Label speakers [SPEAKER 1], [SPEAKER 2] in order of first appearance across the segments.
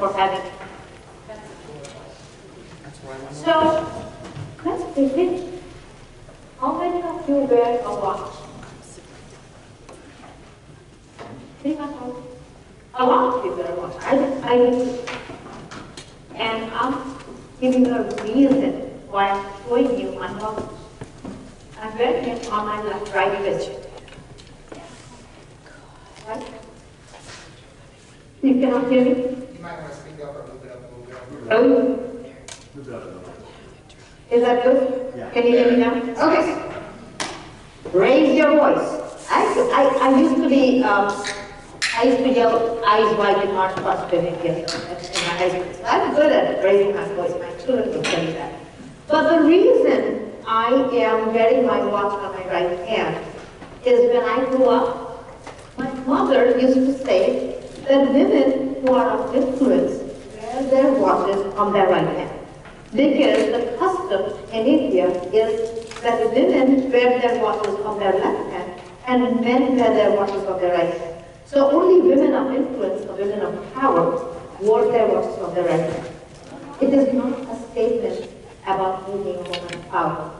[SPEAKER 1] for having it. So, let's begin. How many of you wear a watch? Pretty much all. A lot of you wear a watch. I do. And I'm giving you a reason why I'm showing you my watch. I'm wearing it on my right wrist. Right? You cannot hear me?
[SPEAKER 2] You might want to speak up or move it up a little bit.
[SPEAKER 1] Oh. Is that good?
[SPEAKER 3] Yeah.
[SPEAKER 1] Can you hear me now? Okay. Raise your voice. I used to be, I used to yell eyes wide and heart positive in my high school. So I'm good at raising my voice. My children will tell you that. But the reason I am wearing my watch on my right hand is when I grew up, my mother used to say that women who are of influence wear their watches on their right hand. Because the custom in India is that women wear their watches on their left hand and men wear their watches on their right hand. So only women of influence, or women of power, wore their watches on their right hand. It is not a statement about me being a woman of power.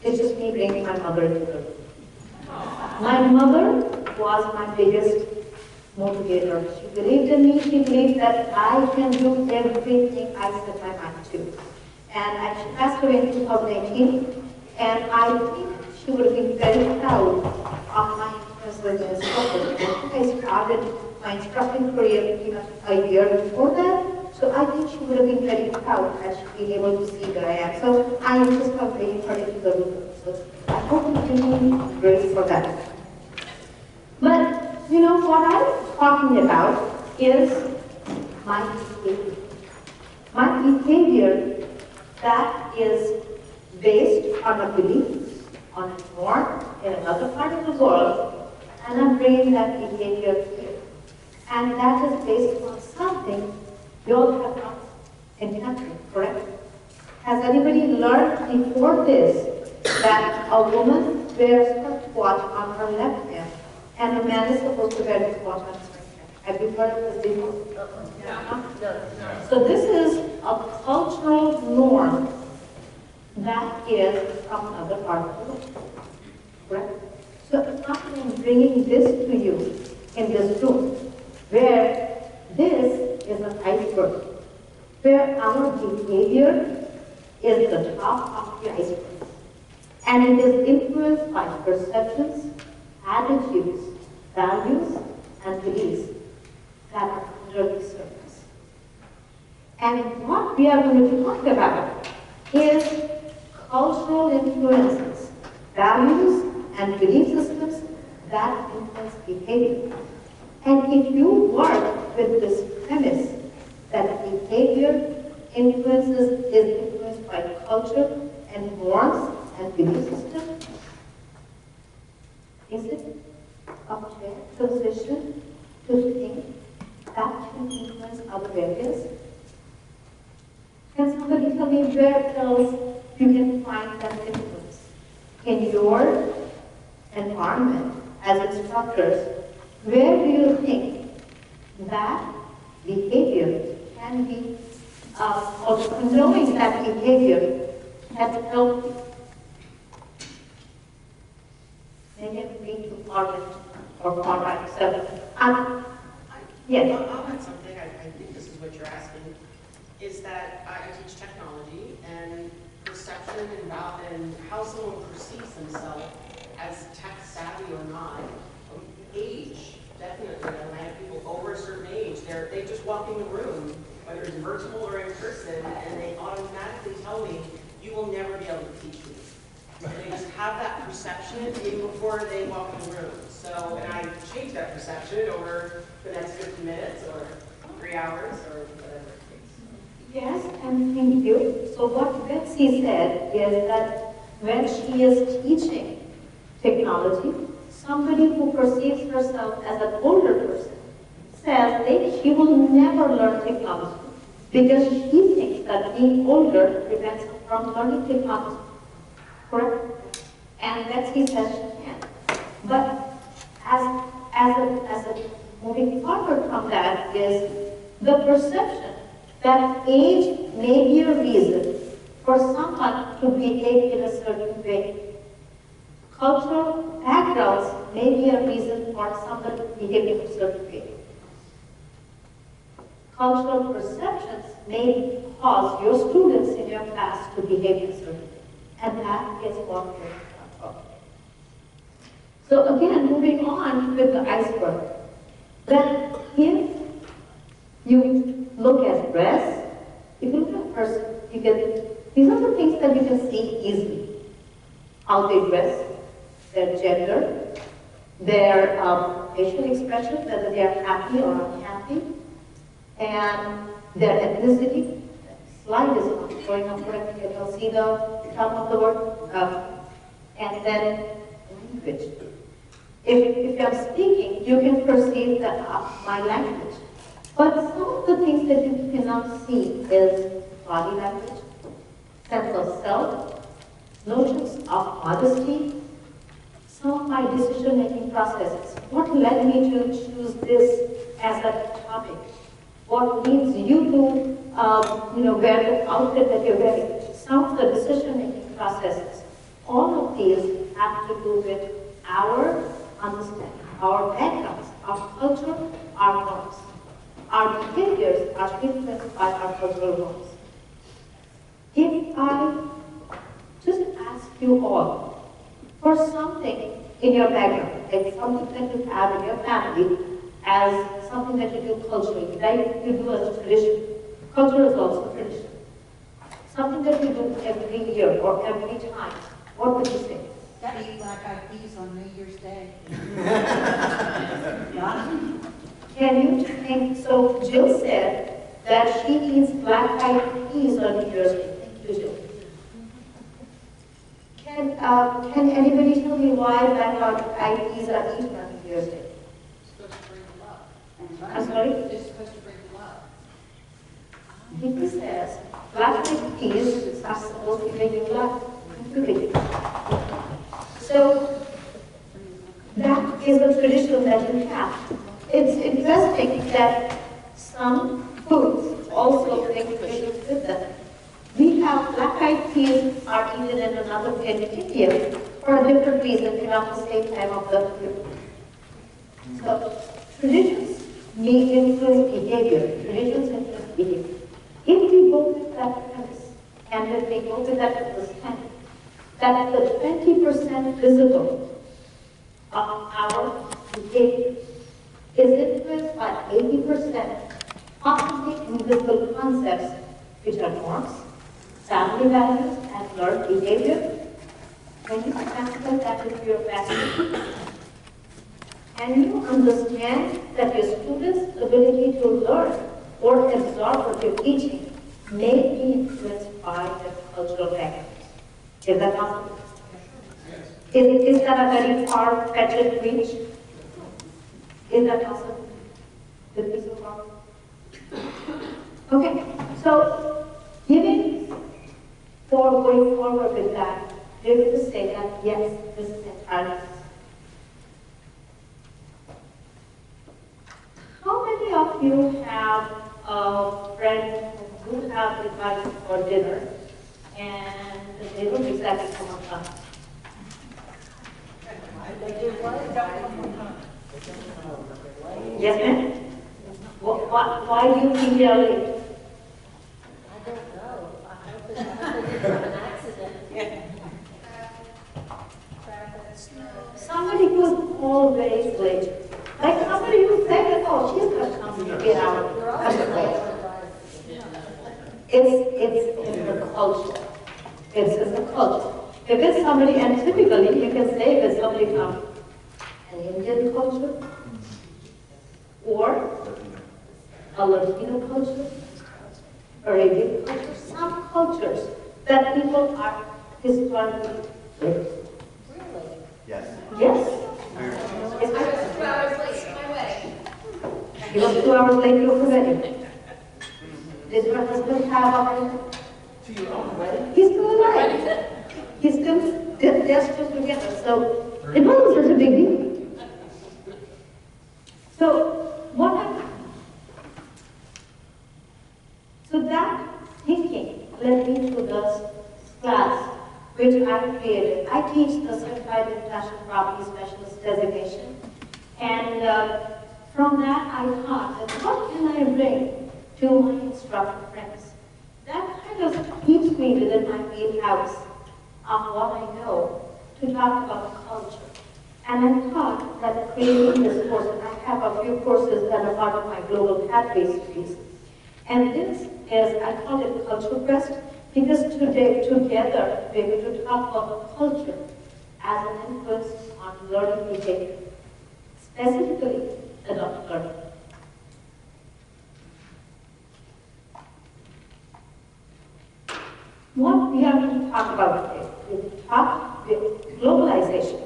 [SPEAKER 1] It's just me bringing my mother into the room. My mother was my biggest motivator. She believed in me. She believed that I can do everything I set my mind to. And she passed away in 2018, and I think she would have been very proud of my interest as an instructor. I started my instructing career pretty much a year before that, so I think she would have been very proud had she been able to see where I am. So I am just not bringing her into the room. So I hope you can be great for that. But, you know, what I'm talking about is my behavior. My behavior that is based on a belief, on a norm in another part of the world, and I'm bringing that behavior here. And that is based on something you all have not encountered, correct? Has anybody learned before this that a woman wears her watch on her left hand and a man is supposed to wear his watch on his right hand? Have you heard of this before? No. So this is a cultural norm that is from another part of the world, correct? So I'm bringing this to you in this room, where this is an iceberg, where our behavior is the top of the iceberg, and it is influenced by perceptions, attitudes, values, and beliefs that are under the surface. And what we are going to talk about is cultural influences, values, and belief systems that influence behavior. And if you work with this premise that behavior is influenced by culture and norms and belief systems, is it a fair position to think that can influence other areas? Can somebody tell me where else you can find that influence? In your environment as instructors, where do you think that behavior can be, or knowing that behavior has helped maybe me to Margaret or Conrad? So, yes.
[SPEAKER 4] I'll add something. I think this is what you're asking. Is that I teach technology and perception and how someone perceives themselves as tech savvy or not. Age, definitely. When I have people over a certain age, they just walk in the room, whether it's virtual or in person, and they automatically tell me, "You will never be able to teach me." And they just have that perception even before they walk in the room. So, and I change that perception over the next 50 minutes or 3 hours or whatever it takes.
[SPEAKER 1] Yes, and thank you. So what Betsy said is that when she is teaching technology, somebody who perceives herself as an older person says that she will never learn technology because she thinks that being older prevents her from learning technology. Correct? And Betsy says she can. But as a moving forward from that is the perception that age may be a reason for someone to behave in a certain way. Cultural backgrounds may be a reason for someone behaving in a certain way. Cultural perceptions may cause your students in your class to behave in a certain way. And that is what we're talking about. So again, moving on with the iceberg. Then if you look at dress, if you look at a person, you get, these are the things that you can see easily. How they dress, their gender, their facial expression, whether they are happy or unhappy, and their ethnicity. Slide is not showing up correctly. Can you see the top of the word? And then language. If I'm speaking, you can perceive that my language. But some of the things that you cannot see is body language, sense of self, notions of modesty, some of my decision-making processes. What led me to choose this as a topic? What leads you to, wear the outfit that you're wearing? Some of the decision-making processes. All of these have to do with our understanding, our backgrounds, our culture, our norms. Our behaviors are influenced by our cultural norms. If I just ask you all for something in your background, like something that you have in your family as something that you do culturally, right? You do as a tradition. Culture is also a tradition. Something that you do every year or every time. What would you say?
[SPEAKER 3] Eat black-eyed peas on New Year's Day.
[SPEAKER 1] Can you think, so Jill said that she eats black-eyed peas on New Year's Day. Thank you, Jill. Can anybody tell me why black-eyed peas are eaten on New Year's Day?
[SPEAKER 4] It's supposed to bring love.
[SPEAKER 1] I'm sorry?
[SPEAKER 4] It's supposed to bring love.
[SPEAKER 1] He says black-eyed peas are supposed to bring you luck. So that is the tradition that you have. It's interesting that some foods also bring traditions with them. We have black-eyed peas are eaten in another in India for a different reason, around the same time of the year. So traditions may influence behavior. Traditions influence behavior. If we go with that premise, and if we go with that understanding, that the 20% visible of our behavior is influenced by 80% possibly invisible concepts, which are norms, family values, and learned behavior. When you transfer that into your classroom, and you understand that your students' ability to learn or absorb what you're teaching may be influenced by their cultural backgrounds. Is that possible? Is that a very far-fetched reach? Is that possible? Is this so far? Okay, so giving for going forward with that, we're going to say that yes, this is entirely. How many of you have a friend who have invited for dinner and they don't exactly come on time? Yes, ma'am? Why do you think they are late?
[SPEAKER 3] I don't know. I hope it's not an accident.
[SPEAKER 1] Somebody who's always late. Like somebody who said that, oh, she's going to come to get out. It's in the culture. It's in the culture. If it's somebody, and typically you can say if it's somebody from an Indian culture or a Latino culture, Arabian culture, some cultures that people are historically late.
[SPEAKER 3] Really?
[SPEAKER 5] Yes.
[SPEAKER 1] Yes.
[SPEAKER 6] I was 2 hours late to my wedding.
[SPEAKER 1] He was 2 hours late to her wedding. Did her husband have a
[SPEAKER 2] To your own wedding?
[SPEAKER 1] He's still alive. He's still, they're still together. So it wasn't such a big deal. So what happened? So teach the Certified Intellectual Property Specialist designation. And from that, I thought that what can I bring to my instructor friends? That kind of keeps me within my wheelhouse of what I know to talk about culture. And I thought that creating this course, and I have a few courses that are part of my Global Pathway series, and this is, I call it Culture Quest, because today, together, we're going to talk about culture as an influence on learning behavior, specifically adult learning. What we are going to talk about today, we talk with globalization.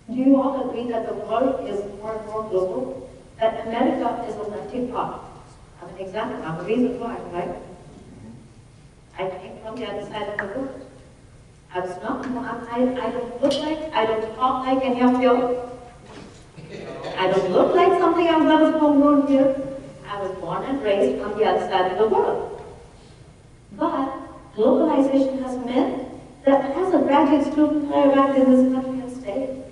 [SPEAKER 1] Do you all agree that the world is more and more global? That America is a melting pot? I have an example, I have a reason why, right? I came from the other side of the world. I was not, I don't look like, I don't talk like any of you. I don't look like something else that was homegrown here. I was born and raised on the other side of the world. But globalization has meant that as a graduate student, I arrived in this country and stayed.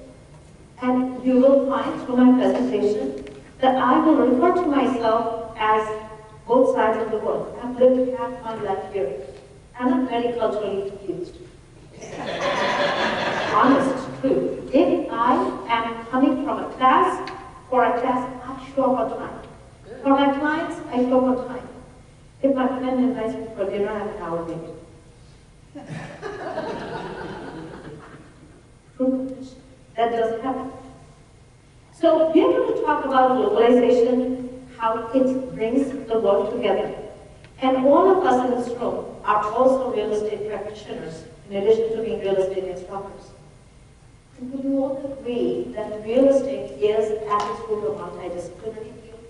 [SPEAKER 1] And you will find through my presentation that I will refer to myself as both sides of the world. I've lived half my life here. I'm not very culturally confused. Honest, true. If I am coming from a class, for a class, I show up on time. For my clients, I show up on time. If my friend invites me for dinner, I'm an hour late. True. That does happen. So we're going to talk about globalization, how it brings the world together. And all of us in this room are also real estate practitioners, in addition to being real estate instructors. And would you all agree that real estate is at its root a multidisciplinary field?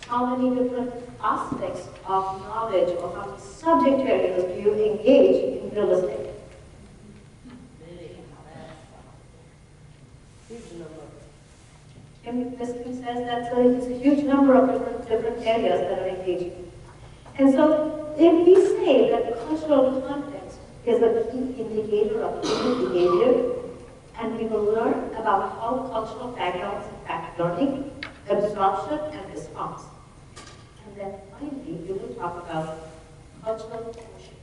[SPEAKER 1] How many different aspects of knowledge or how many subject areas do you engage in real estate? Ms. Kim says it's a huge number of different areas that are engaging. And so if we say that cultural context is a key indicator of human behavior, and we will learn about how cultural backgrounds impact learning, absorption, and response. And then finally, we will talk about cultural quotient.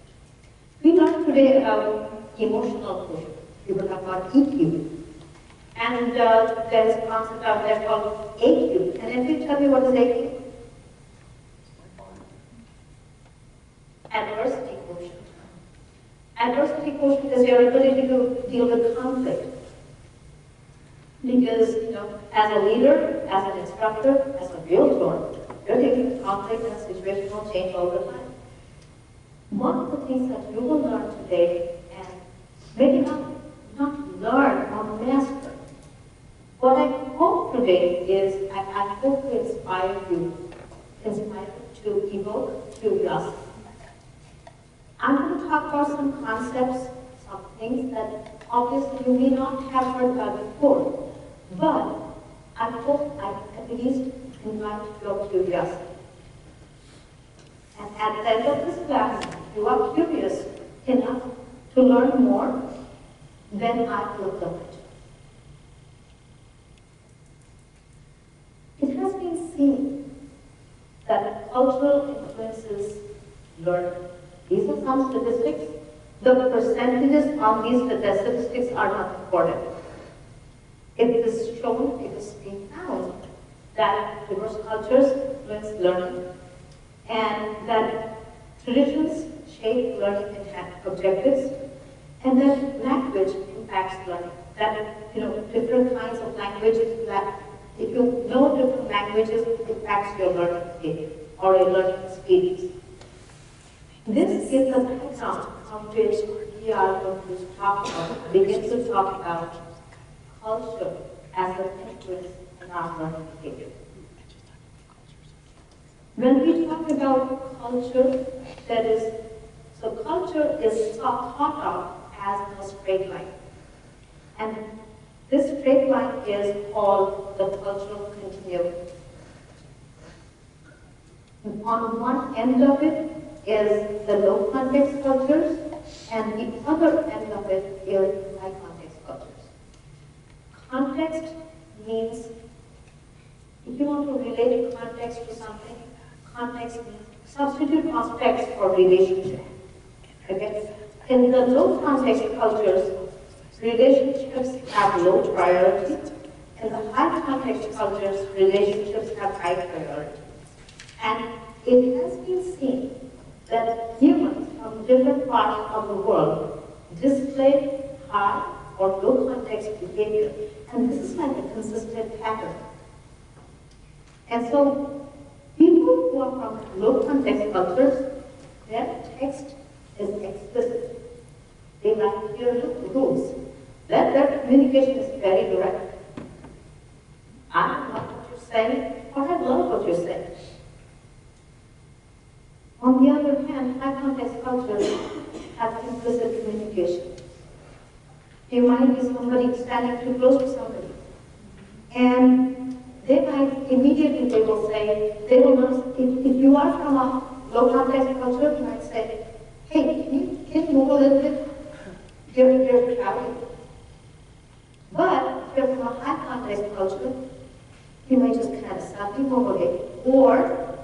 [SPEAKER 1] We learned today about emotional quotient. We will talk about EQ. And there is a concept out there called AQ. And if you tell me what is AQ? Adversity quotient. Adversity quotient is your ability to deal with conflict. Because, as a leader, as an instructor, as a realtor, you're dealing with conflict and situational change all the time. One of the things that you will learn today, and maybe not learn or master, what I hope today is, I hope to inspire you to evoke curiosity. I'm going to talk about some concepts, some things that obviously you may not have heard about before, but I hope I at least invite your curiosity. And at the end of this class, if you are curious enough to learn more, then I will do it. It has been seen that cultural influences learning. These are some statistics. The percentages on these statistics are not important. It is shown, it is being found that diverse cultures influence learning and that traditions shape learning objectives and that language impacts learning. That, different kinds of languages, that if you know different languages, it impacts your learning behavior or your learning experience. This is the background on which we are going to begin to talk about culture as an influence in our learning behavior. When we talk about culture, culture is thought of as a straight line. And this straight line is called the cultural continuum. On one end of it, is the low context cultures, and the other end of it is high context cultures. Context means, if you want to relate context to something, context means substitute context for relationship. Okay? In the low context cultures, relationships have low priority. In the high context cultures, relationships have high priority. And it has been seen that humans from different parts of the world display high or low context behavior. And this is like a consistent pattern. And so, people who are from low context cultures, their text is explicit. They like clear rules. Their communication is very direct. I don't like what you're saying, or I love what you're saying. On the other hand, high context cultures have implicit communication. You might be somebody standing too close to somebody, and they might immediately, they will say, they will not, if you are from a low context culture, you might say, hey, can you move a little bit? You're crowded. But if you're from a high context culture, you might just kind of stop and move away. Or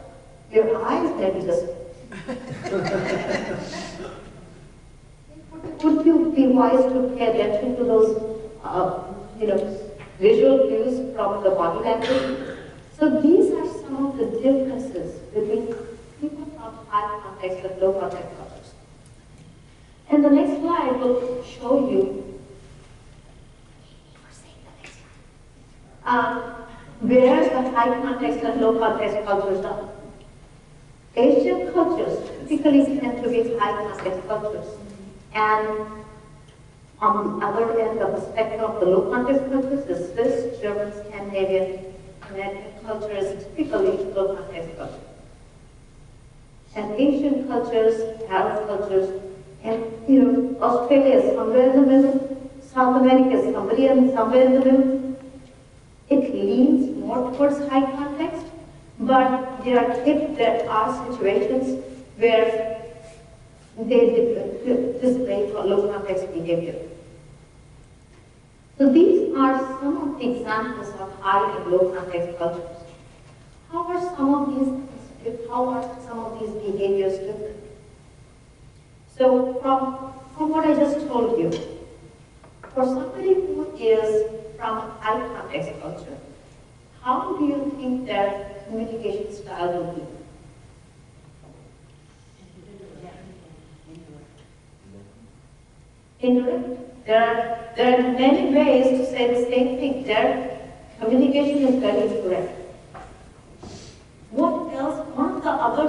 [SPEAKER 1] your eyes maybe just. Would you be wise to pay attention to those, visual cues from the body language? So these are some of the differences between people from high context and low context cultures. And the next slide will show you where the high context and low context cultures are. Asian cultures typically tend to be high context cultures. And on the other end of the spectrum, the low context cultures, the Swiss, German, Scandinavian, American culture is typically low context culture. And Asian cultures, Arab cultures, and Australia is somewhere in the middle, South America is somewhere in the middle. It leans more towards high context, but there are situations where they display low context behavior. So these are some of the examples of high and low context cultures. How are some of these behaviors different? So from what I just told you, for somebody who is from a high context culture, how do you think their communication style will be? Indirect. There are many ways to say the same thing. Their communication is very direct. What else? One of the other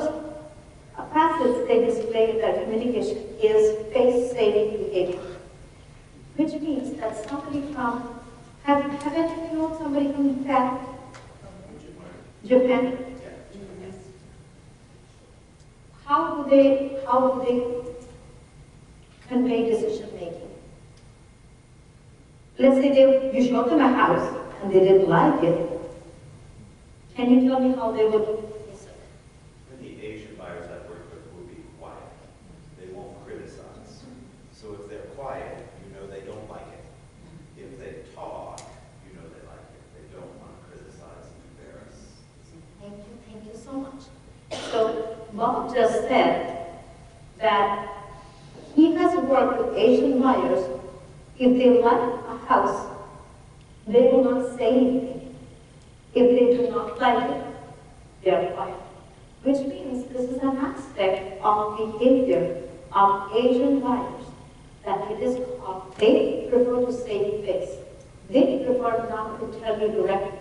[SPEAKER 1] facets they display in their communication is face-saving behavior, which means that somebody from have any of you know somebody from Japan? Japan? Yes. How do they convey decision making? Let's say you showed them a house and they didn't like it. Can you tell me how they would?
[SPEAKER 5] The Asian buyers I've worked with will be quiet. They won't criticize. So if they're quiet, you know they don't like it. If they talk, you know they like it. They don't want to criticize and embarrass.
[SPEAKER 1] Thank you so much. So Bob just said that he has worked with Asian buyers. If they like a house, they will not say anything. If they do not like it, they are quiet. Which means this is an aspect of behavior of Asian buyers that it is called, they prefer to save face. They prefer not to tell you directly,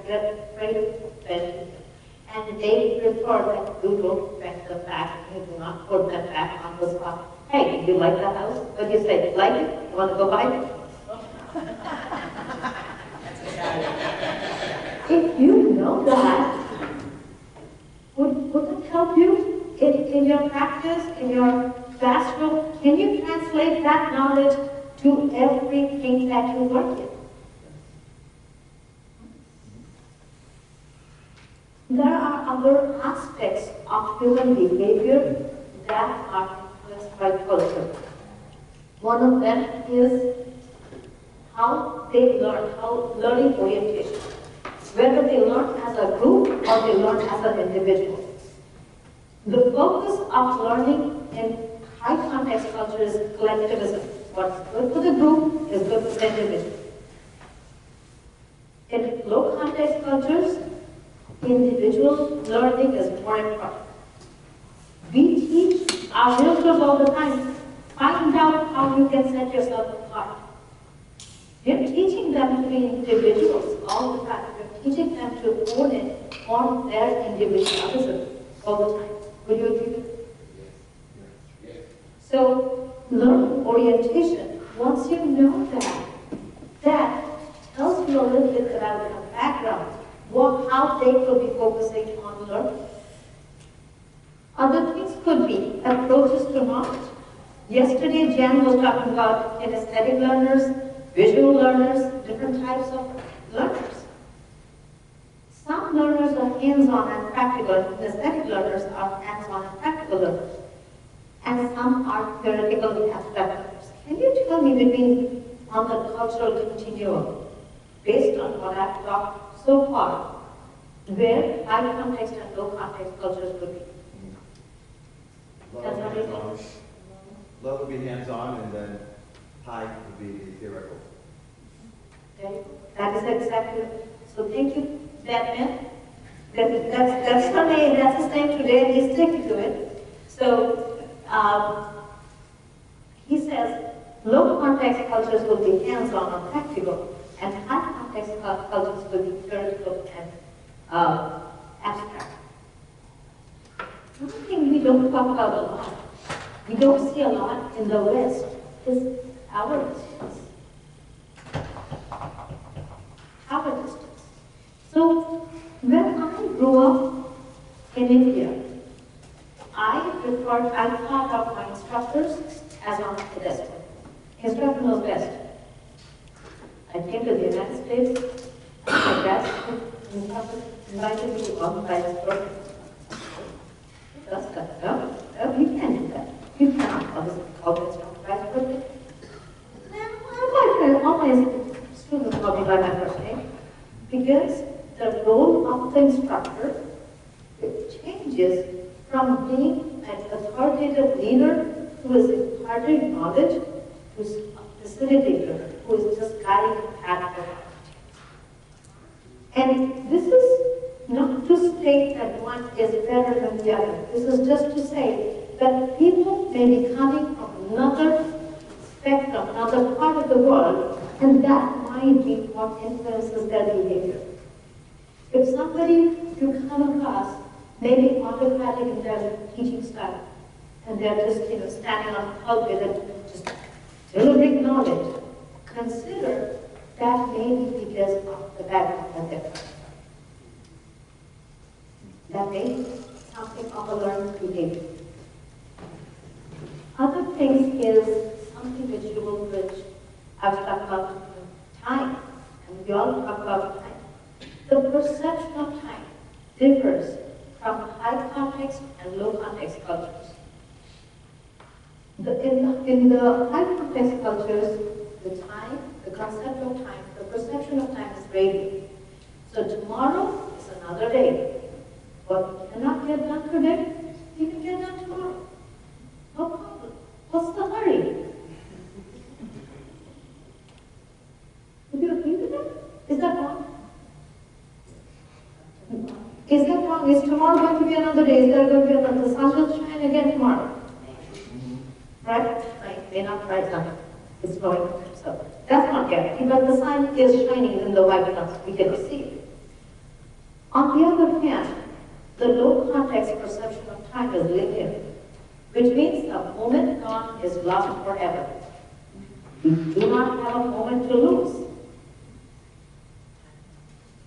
[SPEAKER 1] and they prefer that you don't affect the fact, you do not put them back on the spot. Hey, do you like that house? What do you say? Like it? You want to go buy it? If you know that, would that help you in your practice, in your classroom? Can you translate that knowledge to everything that you work in? There are other aspects of human behavior that are influenced by culture. One of them is how they learn, how learning orientation. Whether they learn as a group or they learn as an individual. The focus of learning in high context culture is collectivism. What's good for the group is good for the individual. In low context cultures, individual learning is more important. We teach our youngsters all the time, find out how you can set yourself apart. You're teaching them to be individuals all the time. You're teaching them to own it, own their individualism all the time. Would you agree with that?
[SPEAKER 2] Yes.
[SPEAKER 1] So, learning orientation, once you know that tells you a little bit about their background, how they could be focusing on learning. Other things could be approaches to knowledge. Yesterday, Jan was talking about kinesthetic learners, visual learners, different types of learners. Some learners are hands-on and practical, and kinesthetic learners are hands-on and practical learners. And some are theoretical and abstract learners. Can you tell me between on the cultural continuum, based on what I've talked so far, where high context and low context cultures would be?
[SPEAKER 7] Low would be hands-on, and then high would be the theoretical.
[SPEAKER 1] Okay, that is exactly. So thank you, Batman. That's her name. That's his name today, and he's sticking to it. So he says low context cultures will be hands-on and practical, and high context cultures will be theoretical and abstract. One thing we don't talk about a lot, we don't see a lot in the West, is our distance. Our distance. So, when I grew up in India, I thought of my instructors as on pedestrian. Instructor knows best. I came to the United States, my dad invited me to organize this program. That's that. No, you can't do that. You cannot organize a program. All my students call me by my first name because the role of the instructor changes from being an authoritative leader who is imparting knowledge to a facilitator who is just guiding the path for And this is not to state that one is better than the other. This is just to say that people may be coming from another spectrum, another part of the world, and that might be what influences their behavior. If somebody you come across may be autocratic in their teaching style, and they're just standing on the pulpit and just delivering knowledge, consider that may be because of the background that they're from. That may be something of a learned behavior. Other things is something which I've talked about time, and we all talk about time. The perception of time differs from high context and low context cultures. In the high context cultures, the time, the concept of time, the perception of time is radial. So tomorrow is another day. What you cannot get done today, you can get done tomorrow. No problem. What's the hurry? Would you agree with that? Is that wrong? Is that wrong? Is tomorrow going to be another day? Is there going to be another? The sun will shine again tomorrow. Right? Right. May not rise up. It's going. So that's not guaranteed, but the sun is shining even though we cannot see it. On the other hand, the low context perception of time is linear, which means the moment gone is lost forever. We do not have a moment to lose.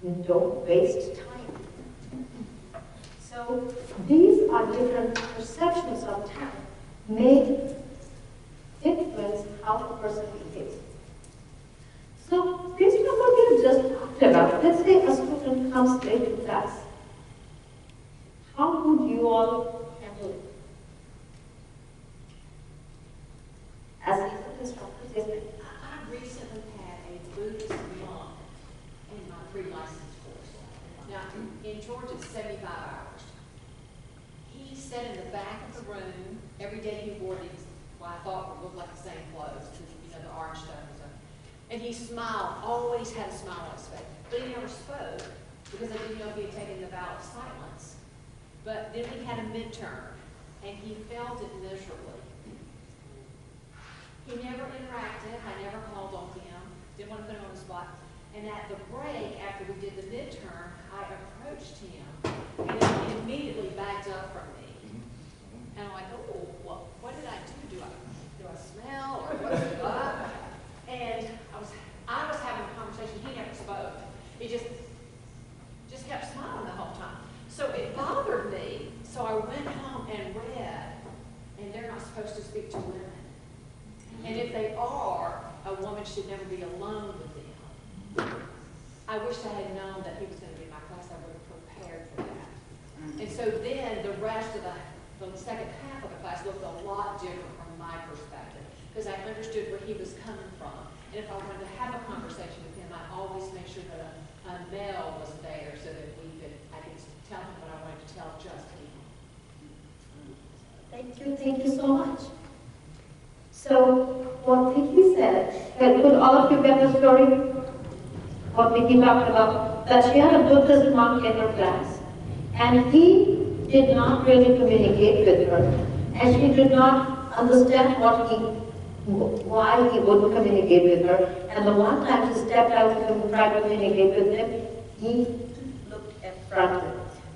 [SPEAKER 1] We don't waste time. So these are different perceptions of time may influence how a person behaves. So based on what we have just talked about, let's say a student comes late to class. How would you all handle it? as seasoned instructors, yes, ma'am.
[SPEAKER 8] I recently had a Buddhist monk in my pre-license course. Now, in Georgia, it's 75 hours. He sat in the back of the room. Every day he wore these, what I thought would look like the same clothes, the orange stuff and stuff. And he smiled, always had a smile on his face. But he never spoke because I didn't know if he had taken the vow of silence. But then we had a midterm, and he failed it miserably. He never interacted. I never called on him. Didn't want to put him on the spot. And at the break, after we did the midterm, I approached him, and he immediately backed up from me. And I'm like, oh, what did I do? Do I smell, or what's it up? And I was having a conversation. He never spoke. He just kept smiling the whole time. So it bothered me. So I went home and read, and they're not supposed to speak to women. And if they are, a woman should never be alone with them. I wish I had known that he was going to be in my class. I would have prepared for that. And so then the rest of the second half of the class looked a lot different from my perspective, because I understood where he was coming from. And if I wanted to have a conversation with him, I always make sure that a male was there so that I could tell him what I wanted to tell just him.
[SPEAKER 1] Thank you so much. So, what Vicky said, could all of you get the story? What Vicky talked about, that she had a Buddhist monk in her class, and he did not really communicate with her, and she did not understand why he wouldn't communicate with her. And the one time she stepped out to him and tried to communicate with him, he looked at front.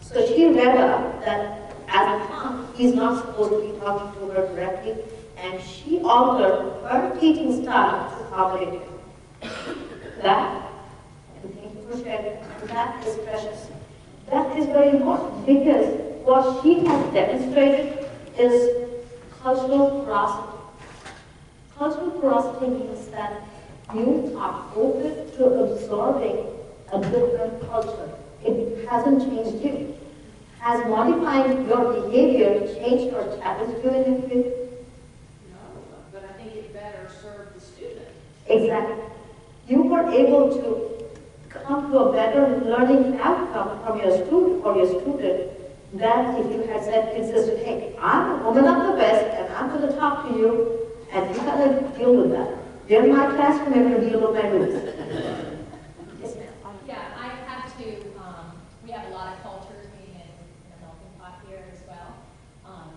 [SPEAKER 1] So she read up that as a monk, he's not supposed to be talking to her directly, and she altered her teaching style to accommodate him. That, and thank you for sharing, that is precious. That is very important, because what she has demonstrated is cultural porosity. Cultural porosity means that you are open to absorbing a different culture. It hasn't changed you. Has modifying your behavior changed or challenged you in any way?
[SPEAKER 8] No, but I think it better served the student.
[SPEAKER 1] Exactly. You were able to come to a better learning outcome from your student or your student than if you had said consistent, hey, I'm a woman of the West and I'm going to talk to you and you got to deal with that. You're in my classroom, you're going to deal with my rules. Yes, ma'am.
[SPEAKER 6] Yeah, I have to, we have a lot of cultures being in the melting pot here as well.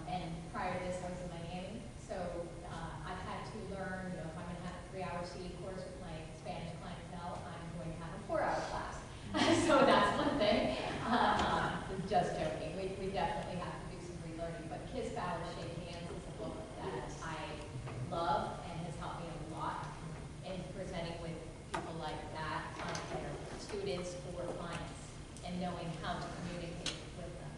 [SPEAKER 6] And prior to this, I was in Miami. So I've had to learn, if I'm going to have a 3-hour CE course with my Spanish clientele, I'm going to have a 4-hour class. So that's one thing. Just joking. We definitely have to do some relearning. But Kiss Bow and Shake Hands is a book that I love and has helped me a lot in presenting with people like that, their students or clients, and knowing how to communicate with them.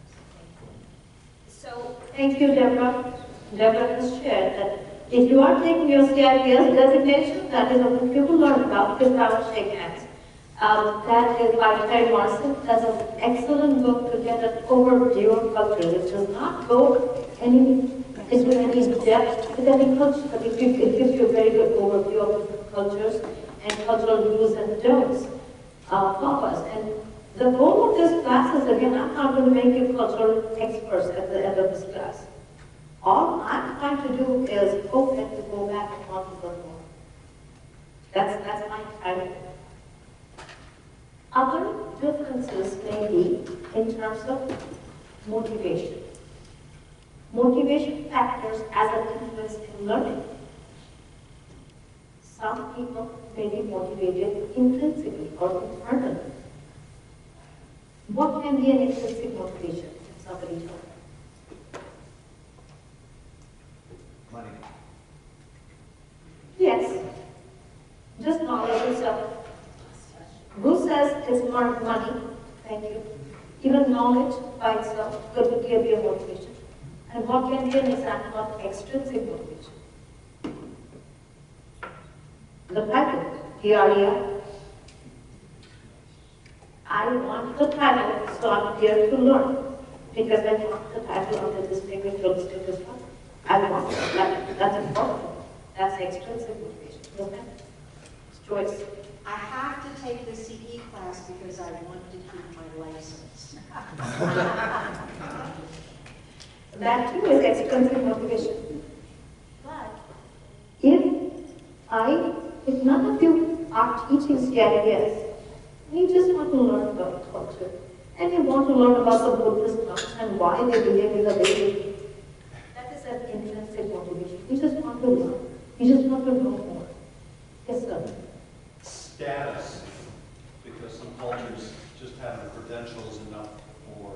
[SPEAKER 6] So thank you.
[SPEAKER 1] Thank you, Deborah. Deborah has shared that if you are taking your CIPS designation, that is a book you will learn about, Kiss Bow and Shake Hands. That is by Terry Morrison. That's an excellent book to get an overview of culture. It does not go into any depth with any culture, but it gives you a very good overview of different cultures and cultural do's and don'ts of us. And the goal of this class is, again, I'm not going to make you cultural experts at the end of this class. All I'm trying to do is hope that you go back and want to learn more. That's my time. Other differences may be in terms of motivation. Motivation factors as an influence in learning. Some people may be motivated intrinsically or internally. What can be an intrinsic motivation? Can somebody tell me?
[SPEAKER 7] Money.
[SPEAKER 1] Yes. Just knowledge itself. Who says it's more money? Thank you. Even knowledge by itself could give you a motivation. And what can be an example of extrinsic motivation? The title, TREI. I want the title, so I'm here to learn. Because I want the title of the distinguished or distinguished one. I want that. That's important. That's extrinsic motivation. Okay? It's choice.
[SPEAKER 3] I have to take the CE class because I want to keep my license.
[SPEAKER 1] That too is extrinsic motivation. But if none of you are teaching CIS, and you just want to learn about culture, and you want to learn about the Buddhist monks and why they behave in the way they do, that is an intrinsic motivation. You just want to learn. You just want to know more. Yes, sir.
[SPEAKER 2] Status, because some cultures just having credentials enough for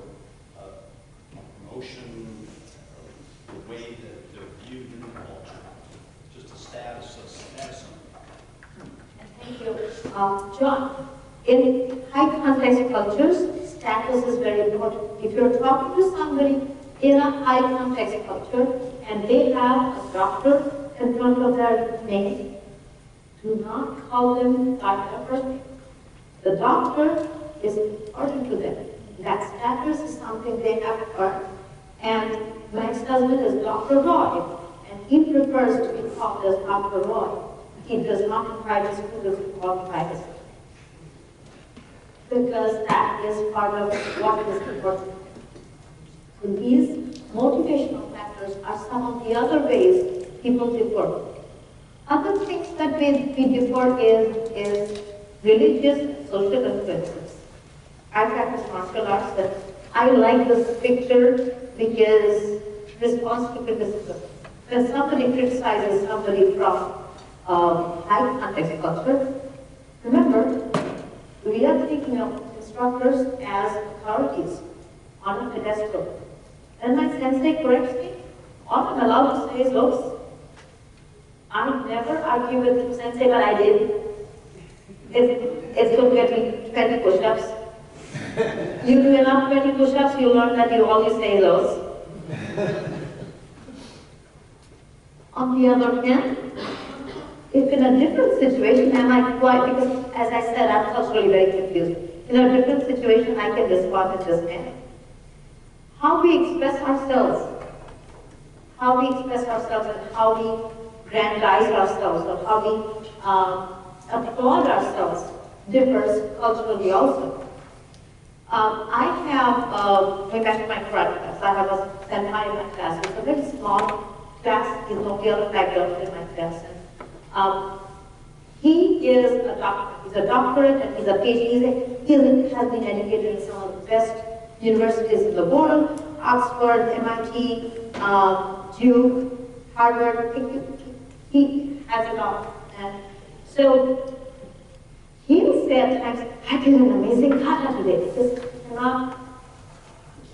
[SPEAKER 2] promotion, or the way that they're viewed in the culture, just a status.
[SPEAKER 1] Thank you. John, in high context cultures, status is very important. If you're talking to somebody in a high context culture and they have a doctor in front of their name, do not call them by their first name. The doctor is important to them. That status is something they have earned. And my ex-husband is Dr. Roy, and he prefers to be called as Dr. Roy. He does not in private school to be called privacy. Because that is part of what is important. So these motivational factors are some of the other ways people differ. Other things that we differ is religious and social influences. I practice martial arts, and I like this picture because response to criticism. When somebody criticizes somebody from high context culture, remember, we are thinking of instructors as authorities on a pedestal. And my sensei corrects me, all I'm allowed to say is, oops, I never argue with him, sensei, but I did. It's going to get me 20 push-ups. You do enough 20 push-ups, you learn that you always say those. On the other hand, if in a different situation, am I quite, because as I said, I'm culturally very confused. In a different situation, I can respond in this manner. How we express ourselves and how we grandize ourselves, or how we applaud ourselves differs culturally also. I have, going back to my karate class, I have a senpai in my class. It's a very small class, he's only a background in my class. He is a doctor. He's a doctorate and he's a PhD. He has been educated in some of the best universities in the world, Oxford, MIT, Duke, Harvard. He has it all. And so he will say at times, I did an amazing kata today.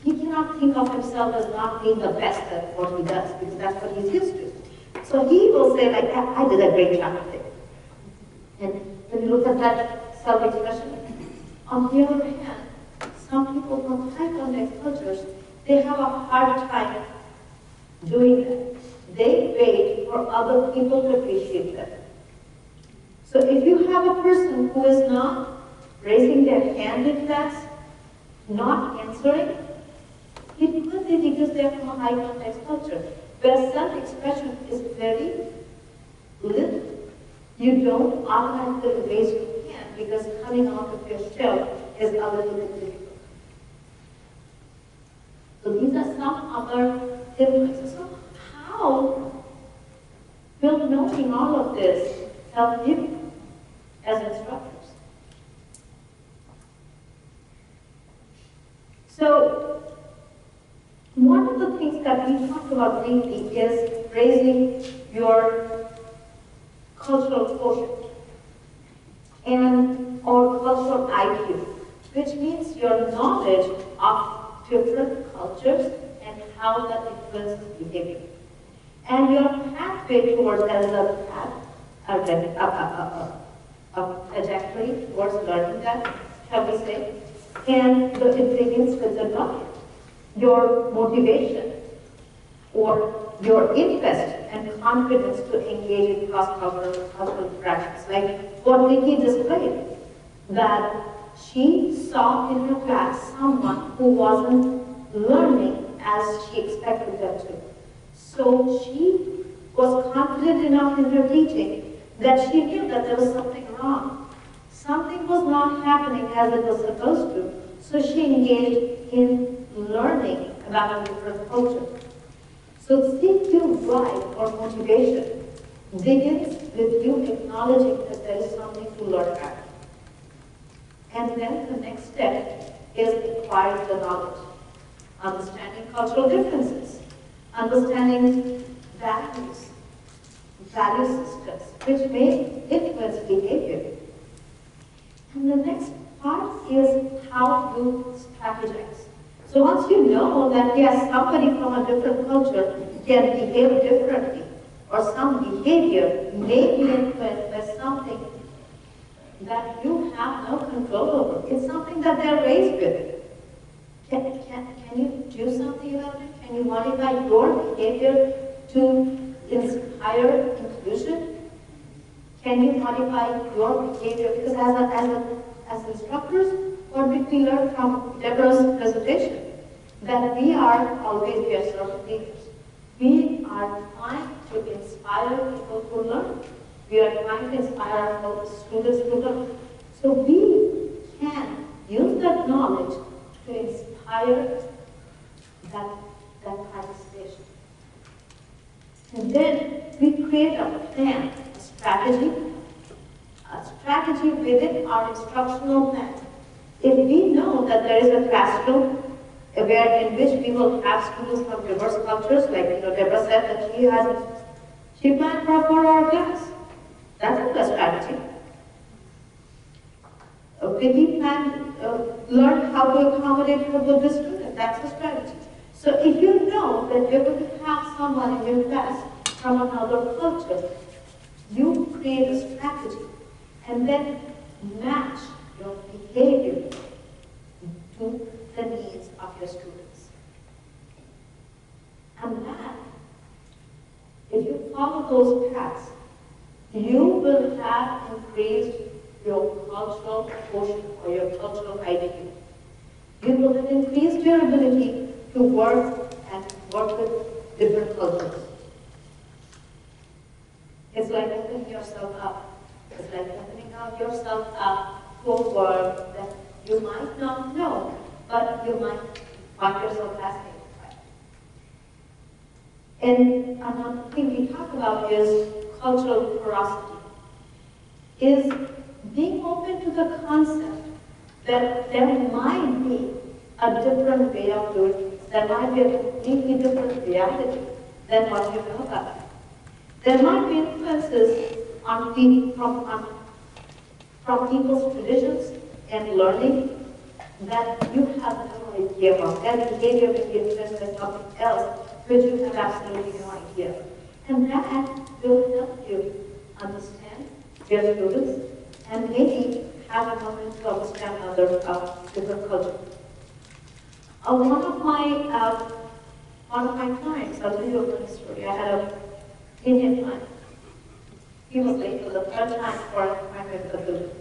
[SPEAKER 1] He cannot think of himself as not being the best at what he does, because that's what he's used to. So he will say like, I did a great job today. And when you look at that self-expression, on the other hand, some people from high context cultures, they have a hard time doing that. They wait for other people to appreciate them. So if you have a person who is not raising their hand in class, not answering, it could be because they're from a high context culture, where self-expression is very little. You don't automatically raise your hand because coming out of your shell is a little bit difficult. So these are some other differences. So how will knowing all of this help you as instructors? So one of the things that we talked about briefly is raising your cultural quotient and or cultural IQ, which means your knowledge of different cultures and how that influences behavior. And your pathway towards that is a trajectory towards learning that, shall we say. And it begins with the knowledge, your motivation, or your interest and confidence to engage in cross-cultural interactions. Like what Vicky displayed, that she saw in her class someone who wasn't learning as she expected them to. So she was confident enough in her teaching that she knew that there was something wrong. Something was not happening as it was supposed to, so she engaged in learning about a different culture. So seek to drive or motivation begins with you acknowledging that there is something to learn about. And then the next step is acquiring the knowledge, understanding cultural differences, understanding values, value systems, which may influence behavior. And the next part is how you strategize. So once you know that yes, somebody from a different culture can behave differently, or some behavior may be influenced by something that you have no control over. It's something that they're raised with. Can you do something about it? Can you modify your behavior to inspire inclusion? Can you modify your behavior? Because as instructors, what did we learn from Deborah's presentation? That we are servant leaders. We are trying to inspire people to learn. We are trying to inspire our students to learn. So we can use that knowledge to inspire that participation. And then we create a plan, a strategy within our instructional plan. If we know that there is a classroom where in which we will have students from diverse cultures, like Deborah said that she planned for a 4-hour class. That's a strategy. Did we learn how to accommodate her Buddhist student? That's a strategy. So if you know that you're going to have someone in your class from another culture, you create a strategy and then match your behavior to the needs of your students. And that, if you follow those paths, you will have increased your cultural quotient or your cultural IQ. You will have increased your ability to work with different cultures. It's like opening yourself up. It's like opening up yourself up to a world that you might not know, but you might find yourself fascinated by. And another thing we talk about is cultural porosity, is being open to the concept that there might be a different way of doing things. There might be a completely different reality than what you know about. There might be influences on from people's traditions and learning that you have no idea about. Their behavior may be influenced by something else which you have absolutely no idea. And that will help you understand your students and maybe have a moment to understand other different cultures. One of my clients, I'll tell you a funny story. I had an Indian client. He was late for the 3rd time for an appointment with the food.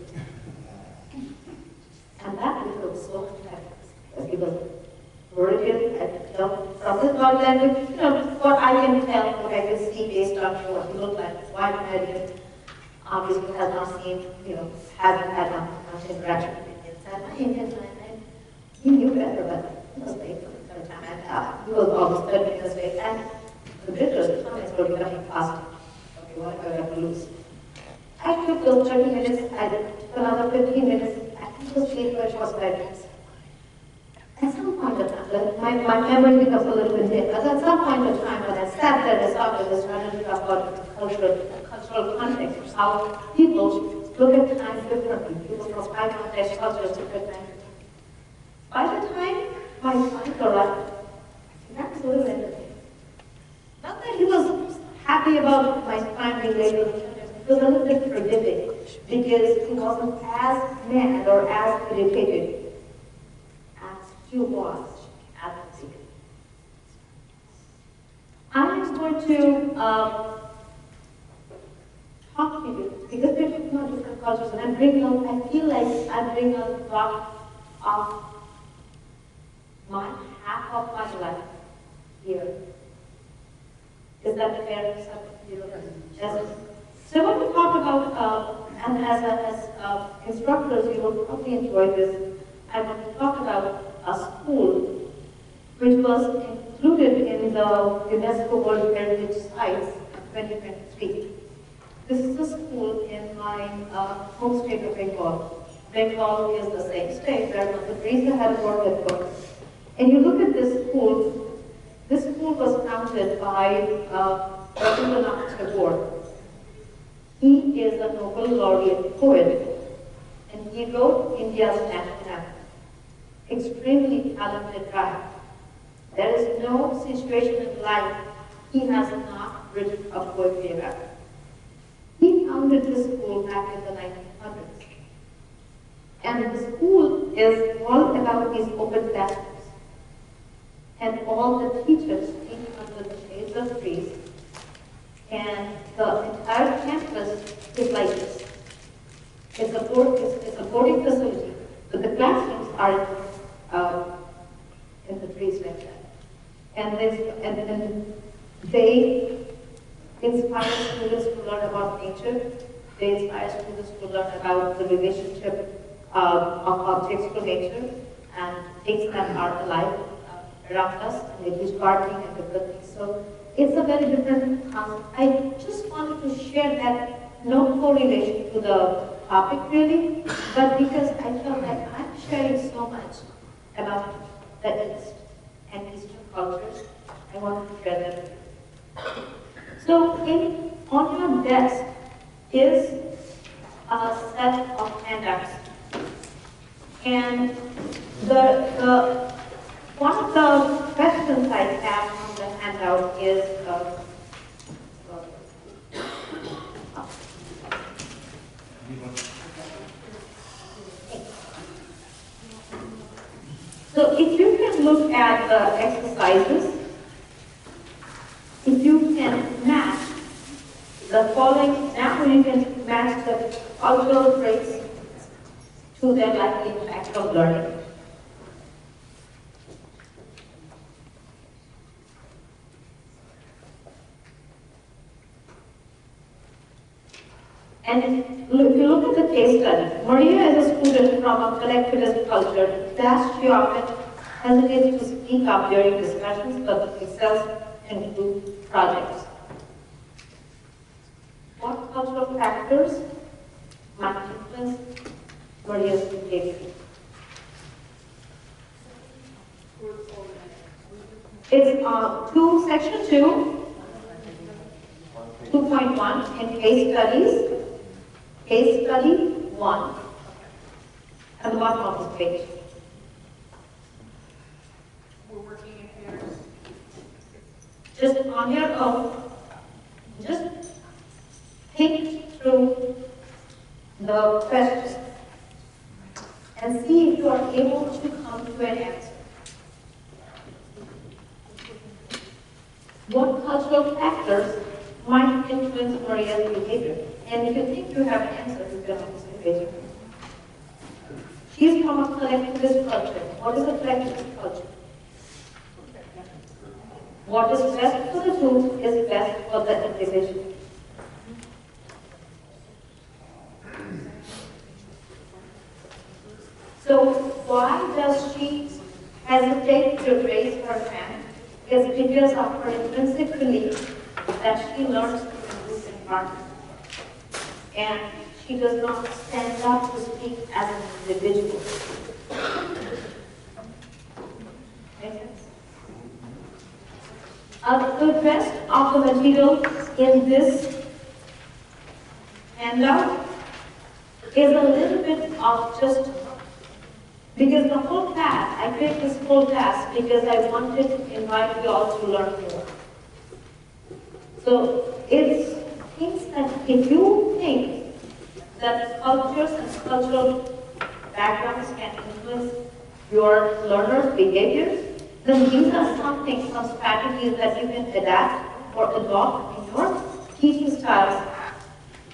[SPEAKER 1] And that was so effective. He was brilliant at from his body language, what I can tell, what I can see based on what he looked like, white-headed, obviously has not seen, hasn't had much interaction with Indians. And my Indian client, he knew better, but he was late for the 3rd time, and he was almost 30 minutes late, and the visitors' comments were becoming faster. Okay, what am I going to lose? I took those 30 minutes, I took another 15 minutes, I think it was late for a short 5 minutes. At some point of time, my memory becomes a little bit dim, but at some point of time when I sat there and I was trying to talk about the cultural context of how people look at time differently, people from 5 context cultures look at time differently. By the time my client arrived, that was a little entertaining. Not that he was happy about my time being late, it was a little bit forgiving because he wasn't as mad or as irritated as he was at the beginning. I am going to talk to you because we're talking about different cultures, and I feel like I bring a lot of half of my life here. Is that fair? Yes. So I want to talk about, and as instructors, you will probably enjoy this. I want to talk about a school which was included in the UNESCO World Heritage Sites in 2023. This is a school in my home state of Bengal. Bengal is the same state where Mother Teresa had a world headquarters. And you look at this school was founded by Rabindranath Tagore. He is a Nobel laureate poet, and he wrote India's national anthem. Extremely talented guy. There is no situation in life he has not written a poetry about. He founded this school back in the 1900s. And the school is all about these open classrooms. And all the teachers speak under the shades of trees. And the entire campus is like this. It's a boarding facility, but the classrooms are in the trees like that. And they inspire students to learn about nature. They inspire students to learn about the relationship of objects to nature and things that are alive around us. And they teach gardening and different things. So it's a very different concept. I just wanted to share that, no correlation to the topic really, but because I felt like I'm sharing so much about the East and Eastern cultures, I wanted to share that with you. So on your desk is a set of handouts. And one of the questions I have on the handout is, so if you can look at the exercises, if you can match the following, now you can match the cultural traits to their likely impact of learning. And if you look at the case study, Maria is a student from a collectivist culture. That she often hesitates to speak up during discussions, but excels in group projects. What cultural factors might influence Maria's behavior? It's section 2, 2.1 in case studies. Case study 1 at the bottom of this page.
[SPEAKER 4] We're working in pairs.
[SPEAKER 1] Just on your own, just think through the questions and see if you are able to come to an answer. What cultural factors might influence Maria's behavior? And if you think you have an answer, you can also raise your hand. She's from a collectivist culture. What is a collectivist culture? What is best for the group is best for the individual. So why does she hesitate to raise her hand? Is because of her intrinsic belief that she learns through group environment. And she does not stand up to speak as an individual. Make sense? The rest of the material in this handout is a little bit of just, because the whole class, I created this whole class because I wanted to invite you all to learn more. So it's things that if you think that cultures and cultural backgrounds can influence your learners' behaviors, then these are some things, some strategies that you can adapt or adopt in your teaching styles,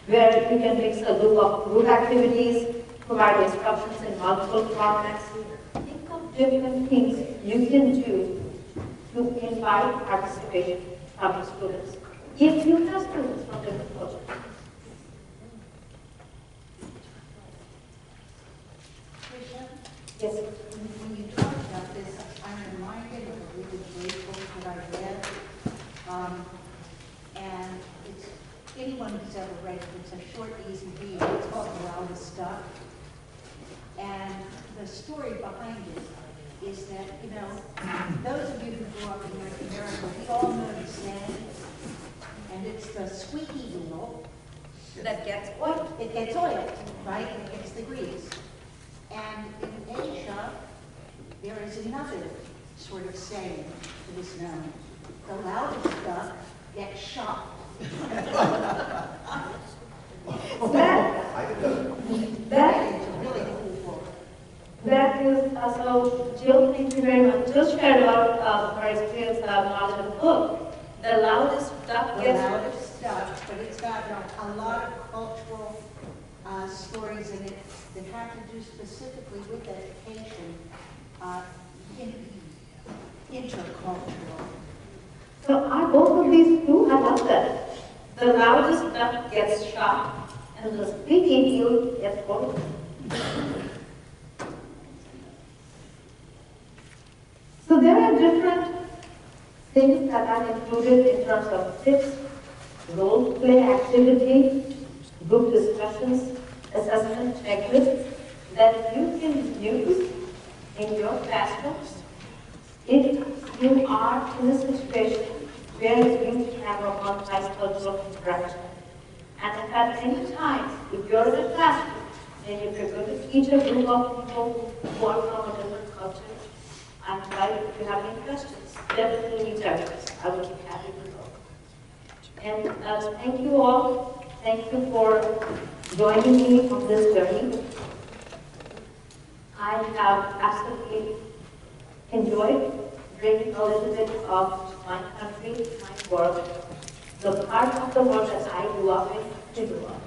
[SPEAKER 1] where you can mix a group activities, provide instructions in multiple formats. Think of different things you can do to invite participation from the students. If you have students from different cultures. Yes.
[SPEAKER 9] When you talk about this, I'm reminded of a really great book that I read. And it's, anyone who's ever read it, it's a short, easy read. It's called The Loudest Stuff. And the story behind it is that, you know, those of you who grew up in North America, we all know the saying, and it's the squeaky wheel that gets oiled. It gets oiled, right? It gets the grease. And in Asia, there is another sort of saying that is known. The loudest duck gets shot. That is a really cool book.
[SPEAKER 1] That is, so Jill, thank you very much. Jill shared about her experience knowledge of the book. The loudest duck
[SPEAKER 9] The
[SPEAKER 1] gets...
[SPEAKER 9] loudest duck, but it's got a lot of cultural stories in it that have to do specifically with education, intercultural.
[SPEAKER 1] So are both of these true? I love that. The loudest duck gets shot, and the squeaky wheel gets oiled. So there are different things that are included in terms of tips, role play activity, group discussions, assessment checklists that you can use in your classrooms if you are in a situation where you have a multicultural interaction. And at any time, if you're in a classroom and if you're going to teach a group of people who are from a different culture, I'm glad if you have any questions, definitely reach out to us. I will be happy to help. And thank you all. Thank you for joining me on this journey. I have absolutely enjoyed bringing a little bit of my country, my world, the part of the world that I grew up in, to the world.